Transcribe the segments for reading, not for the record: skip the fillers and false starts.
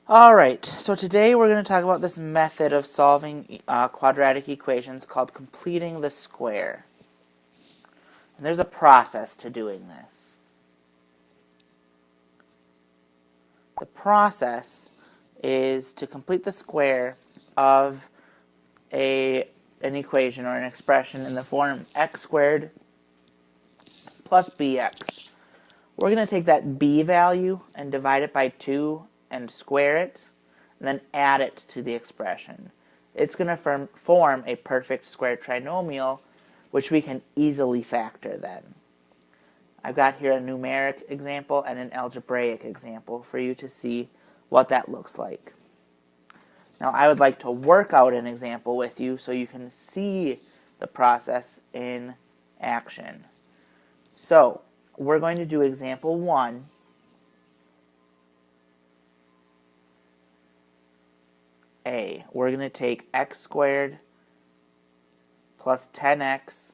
Alright, so today we're going to talk about this method of solving quadratic equations called completing the square. And there's a process to doing this. The process is to complete the square of an equation or an expression in the form x squared plus bx. We're going to take that b value and divide it by 2 and square it, and then add it to the expression. It's going to form a perfect square trinomial, which we can easily factor then. I've got here a numeric example and an algebraic example for you to see what that looks like. Now I would like to work out an example with you so you can see the process in action. So we're going to do example 1. We're going to take x squared plus 10x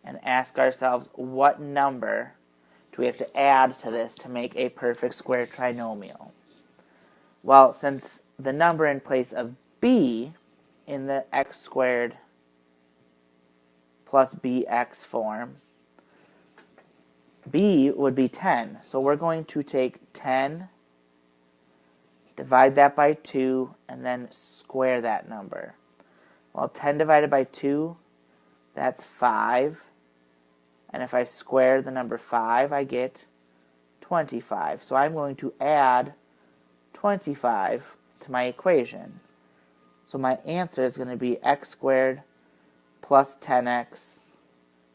and ask ourselves what number do we have to add to this to make a perfect square trinomial. Well, since the number in place of b in the x squared plus bx form, b would be 10. So we're going to take 10, divide that by 2, and then square that number. Well, 10 divided by 2, that's 5. And if I square the number 5, I get 25. So I'm going to add 25 to my equation. So my answer is going to be x squared plus 10x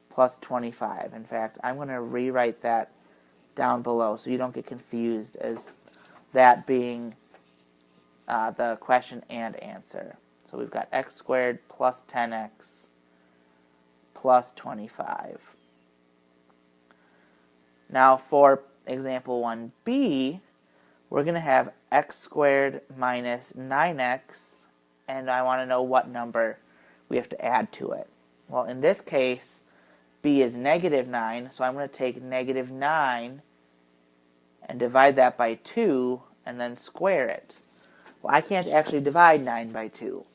plus 25. In fact, I'm going to rewrite that down below so you don't get confused as that being the question and answer. So we've got x squared plus 10x plus 25. Now for example 1b, we're going to have x squared minus 9x, and I want to know what number we have to add to it. Well, in this case, b is negative 9, so I'm going to take negative 9 and divide that by 2 and then square it. Well, I can't actually divide 9 by 2,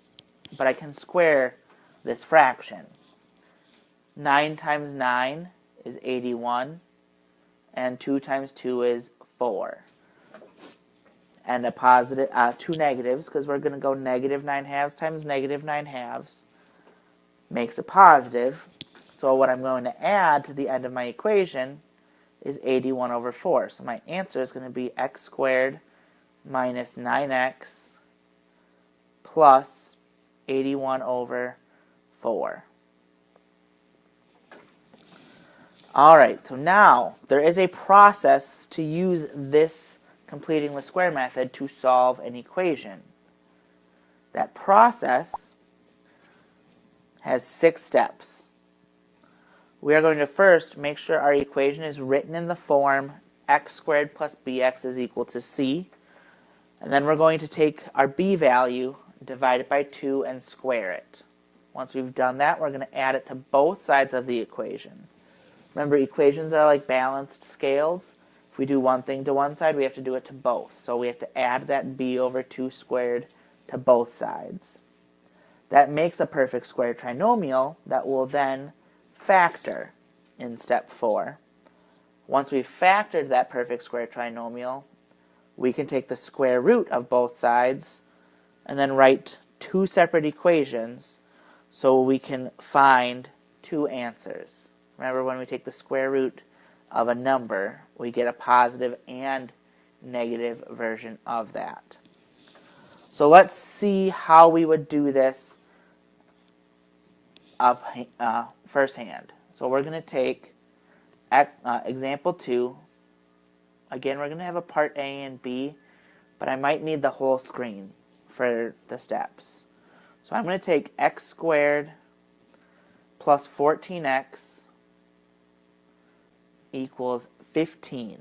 but I can square this fraction. 9 times 9 is 81, and 2 times 2 is 4. And a positive, 2 negatives, because we're going to go negative 9 halves times negative 9 halves makes a positive. So what I'm going to add to the end of my equation is 81 over 4. So my answer is going to be x squared minus 9x plus 81 over 4. Alright, so now there is a process to use this completing the square method to solve an equation. That process has 6 steps. We are going to first make sure our equation is written in the form x squared plus bx is equal to c. And then we're going to take our b value, divide it by 2, and square it. Once we've done that, we're going to add it to both sides of the equation. Remember, equations are like balanced scales. If we do one thing to one side, we have to do it to both. So we have to add that b over 2 squared to both sides. That makes a perfect square trinomial that will then factor in step 4. Once we've factored that perfect square trinomial, we can take the square root of both sides and then write 2 separate equations so we can find 2 answers. Remember, when we take the square root of a number, we get a positive and negative version of that. So let's see how we would do this firsthand. So we're going to take example 2. Again, we're going to have a part A and B, but I might need the whole screen for the steps. So I'm going to take x squared plus 14x equals 15.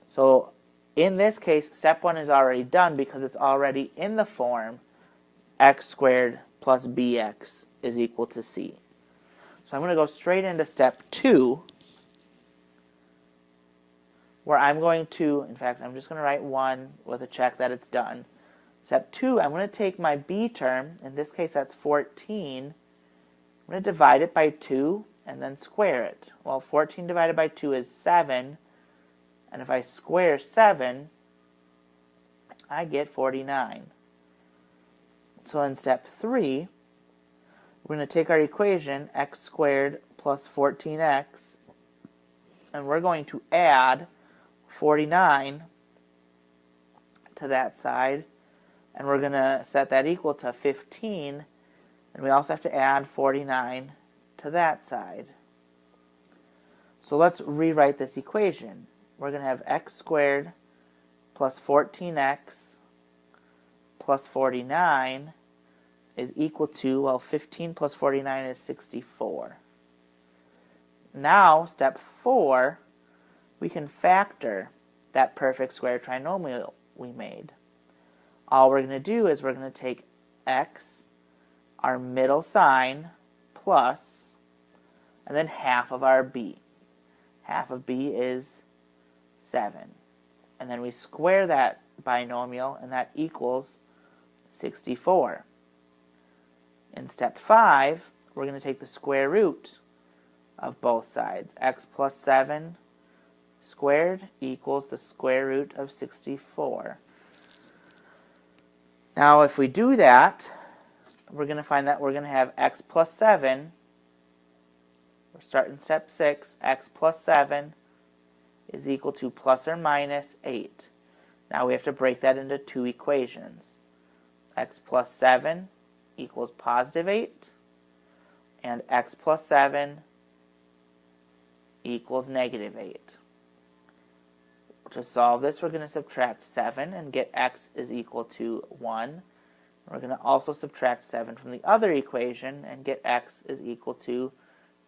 So in this case, step 1 is already done because it's already in the form x squared plus bx is equal to c. So I'm going to go straight into step 2, where I'm going to, in fact, I'm just going to write 1 with a check that it's done. Step 2, I'm going to take my b term, in this case that's 14, I'm going to divide it by 2 and then square it. Well, 14 divided by 2 is 7, and if I square 7, I get 49. So in step 3, we're going to take our equation, x squared plus 14x, and we're going to add 49 to that side, and we're going to set that equal to 15, and we also have to add 49 to that side. So let's rewrite this equation. We're going to have x squared plus 14x plus 49 is equal to, well, 15 plus 49 is 64. Now, step 4, we can factor that perfect square trinomial we made. All we're going to do is we're going to take x, our middle sign, plus, and then half of our b. Half of b is 7. And then we square that binomial, and that equals 64. In step 5, we're going to take the square root of both sides. X plus 7 squared equals the square root of 64. Now, if we do that, we're going to find that we're going to have x plus 7. We're starting step 6. X plus 7 is equal to plus or minus 8. Now we have to break that into 2 equations. X plus 7 equals positive 8, and x plus 7 equals negative 8. To solve this, we're going to subtract 7 and get x is equal to 1. We're going to also subtract 7 from the other equation and get x is equal to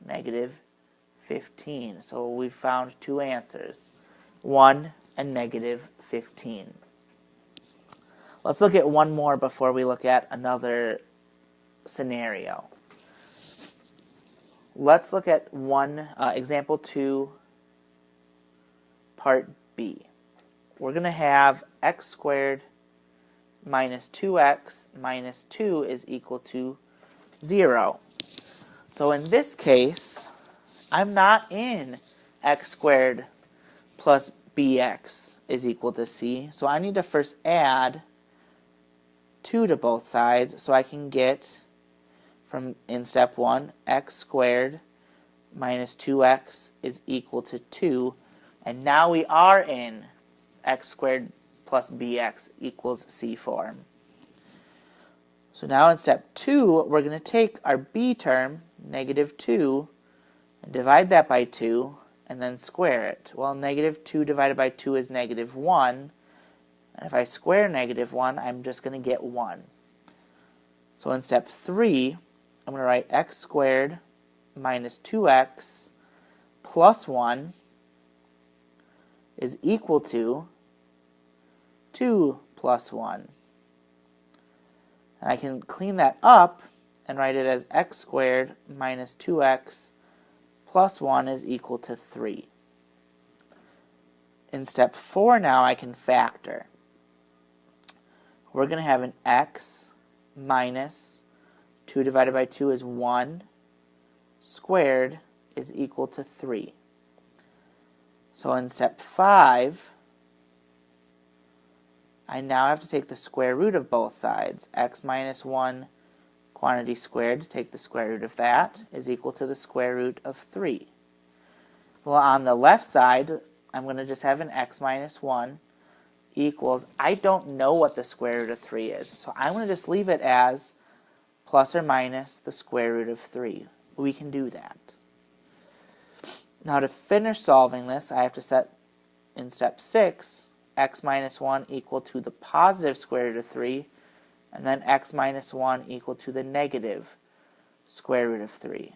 negative 15. So we found 2 answers, 1 and negative 15. Let's look at one more before we look at another scenario. Let's look at example 2, part B. We're going to have x squared minus 2x minus 2 is equal to 0. So in this case, I'm not in x squared plus bx is equal to c. So I need to first add 2 to both sides so I can get, from in step 1, x squared minus 2x is equal to 2. And now we are in x squared plus bx equals c form. So now in step 2, we're going to take our b term, negative 2, and divide that by 2, and then square it. Well, negative 2 divided by 2 is negative 1. And if I square negative 1, I'm just going to get 1. So in step 3, I'm going to write x squared minus 2x plus 1 is equal to 2 plus 1. And I can clean that up and write it as x squared minus 2x plus 1 is equal to 3. In step 4 now I can factor. We're going to have an x minus 2 divided by 2 is 1 squared is equal to 3. So in step 5, I now have to take the square root of both sides. X minus 1 quantity squared, take the square root of that, is equal to the square root of 3. Well, on the left side, I'm going to just have an x minus 1 equals, I don't know what the square root of 3 is, so I'm going to just leave it as plus or minus the square root of 3. We can do that. Now to finish solving this, I have to set in step 6, x minus 1 equal to the positive square root of 3, and then x minus 1 equal to the negative square root of 3.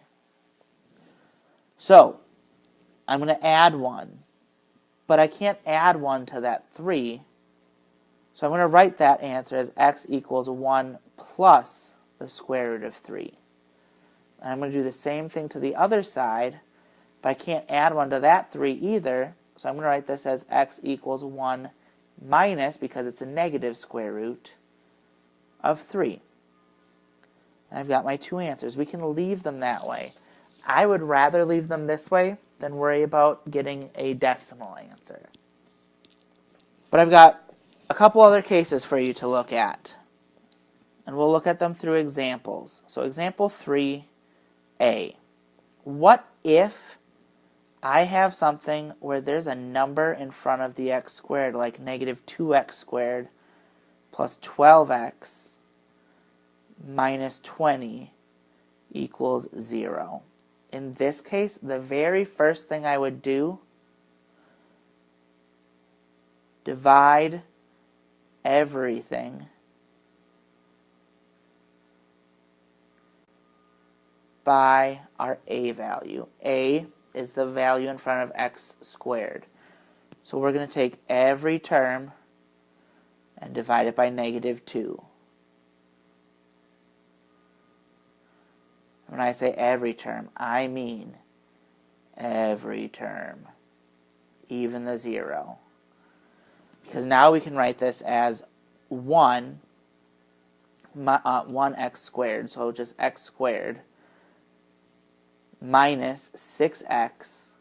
So I'm going to add 1, but I can't add 1 to that 3, so I'm going to write that answer as x equals 1 plus the square root of 3. And I'm going to do the same thing to the other side, but I can't add 1 to that 3 either, So I'm going to write this as x equals 1 minus, because it's a negative square root, of 3. And I've got my two answers. We can leave them that way. I would rather leave them this way than worry about getting a decimal answer. But I've got a couple other cases for you to look at. And we'll look at them through examples. So example 3a. What if I have something where there's a number in front of the x squared, like negative 2x squared plus 12x minus 20 equals 0. In this case, the very first thing I would do, divide everything by our a value. A is the value in front of x squared. So we're going to take every term and divide it by negative 2. When I say every term, I mean every term, even the 0. Because now we can write this as 1x squared, so just x squared, minus 6x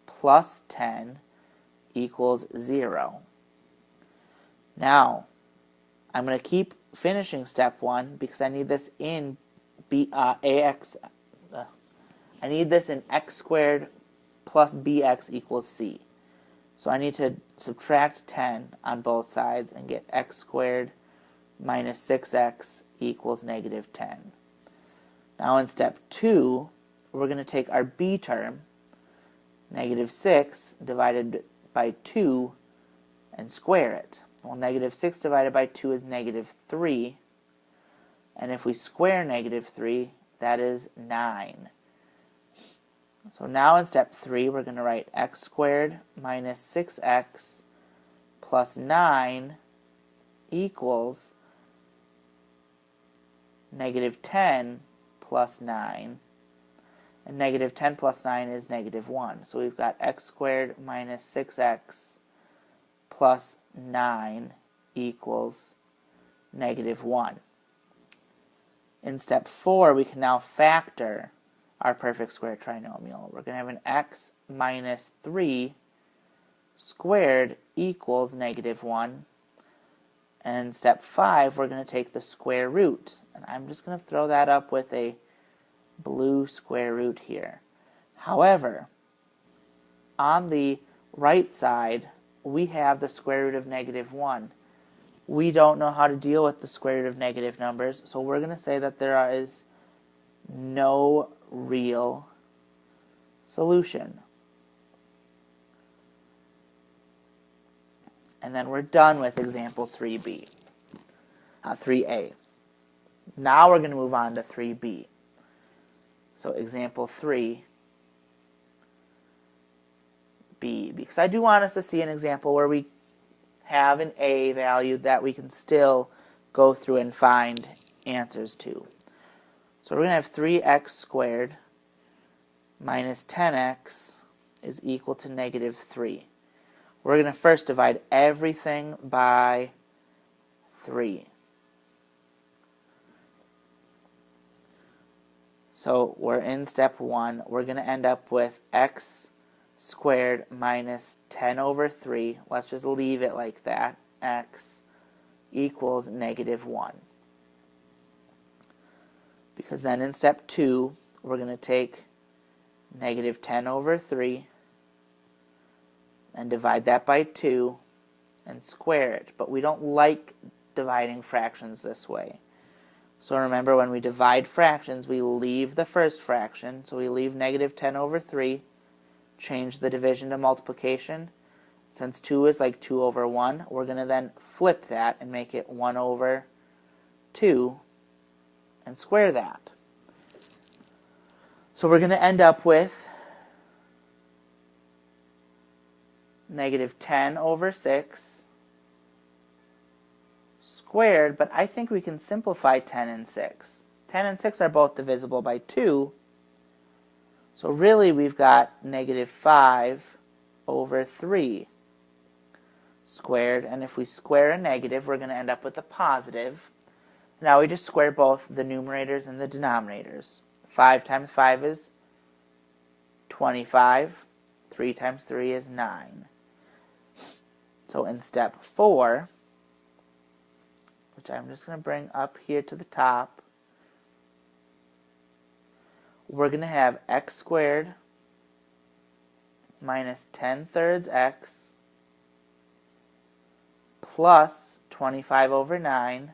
plus 10 equals 0. Now, I'm going to keep finishing step 1 because I need this in I need this in x squared plus bx equals c. So I need to subtract 10 on both sides and get x squared minus 6x equals negative 10. Now in step 2, we're going to take our b term, negative 6 divided by 2, and square it. Well, negative 6 divided by 2 is negative 3. And if we square negative 3, that is 9. So now in step 3, we're going to write x squared minus 6x plus 9 equals negative 10 plus 9. And negative 10 plus 9 is negative 1. So we've got x squared minus 6x plus 9 equals negative 1. In step 4, we can now factor our perfect square trinomial. We're going to have an x minus 3 squared equals negative 1. And in step 5, we're going to take the square root. And I'm just going to throw that up with a blue square root here. However, on the right side, we have the square root of negative 1. We don't know how to deal with the square root of negative numbers, so we're going to say that there is no real solution. And then we're done with example 3a. Now we're going to move on to 3b. So example 3b, because I do want us to see an example where we have an a value that we can still go through and find answers to. So we're going to have 3x squared minus 10x is equal to negative 3. We're going to first divide everything by 3. So we're in step 1. We're going to end up with x squared minus 10 over 3. Let's just leave it like that. X equals negative 1. Because then in step 2, we're going to take negative 10 over 3 and divide that by 2 and square it. But we don't like dividing fractions this way. So remember, when we divide fractions, we leave the first fraction. So we leave negative 10 over 3, change the division to multiplication. Since 2 is like 2 over 1, we're going to then flip that and make it 1 over 2 and square that. So we're going to end up with negative 10 over 6 squared, but I think we can simplify 10 and 6. 10 and 6 are both divisible by 2, so really we've got negative 5 over 3 squared. And if we square a negative, we're going to end up with a positive. Now we just square both the numerators and the denominators. 5 times 5 is 25. 3 times 3 is 9. So in step 4, which I'm just going to bring up here to the top, we're going to have x squared minus 10 thirds x plus 25 over 9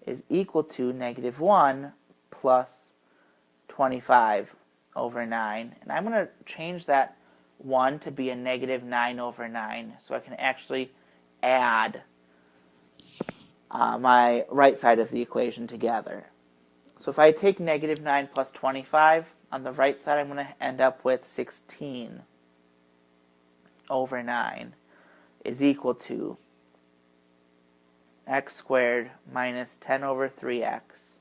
is equal to negative 1 plus 25 over 9. And I'm going to change that 1 to be a negative 9 over 9, so I can actually add my right side of the equation together. So if I take negative 9 plus 25, on the right side I'm going to end up with 16 over 9 is equal to x squared minus 10 over 3x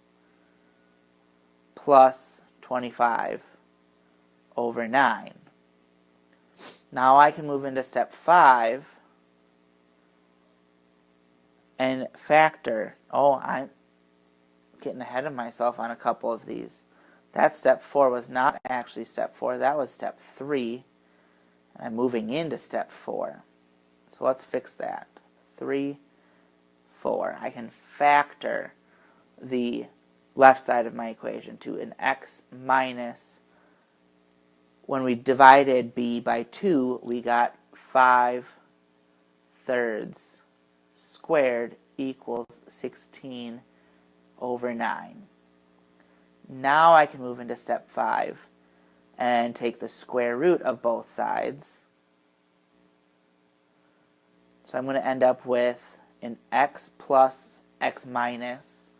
plus 25 over 9. Now I can move into step 5 and factor. Oh, I'm getting ahead of myself on a couple of these. That step 4 was not actually step 4, that was step 3. And I'm moving into step 4. So let's fix that. 3, 4. I can factor the left side of my equation to an x minus, when we divided b by 2, we got 5 thirds squared equals 16 over 9. Now I can move into step 5 and take the square root of both sides. So I'm going to end up with an x plus x minus,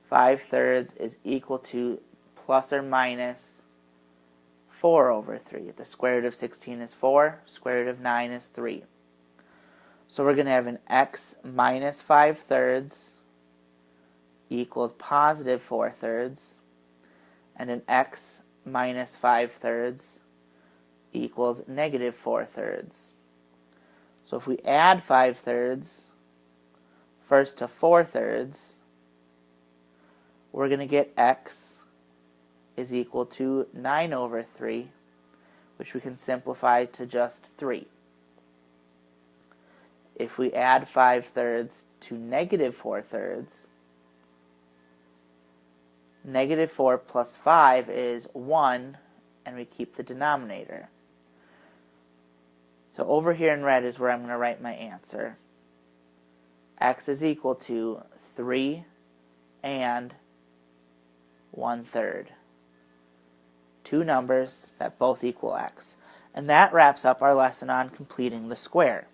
5 thirds is equal to plus or minus 4 over 3. The square root of 16 is 4, square root of 9 is 3. So we're going to have an x minus 5 thirds equals positive 4 thirds, and an x minus 5 thirds equals negative 4 thirds. So if we add 5 thirds first to 4 thirds, we're going to get x is equal to 9 over 3, which we can simplify to just 3. If we add 5 thirds to negative 4 thirds, negative 4 plus 5 is 1, and we keep the denominator. So over here in red is where I'm going to write my answer. X is equal to 3 and 1/3. Two numbers that both equal x. And that wraps up our lesson on completing the square.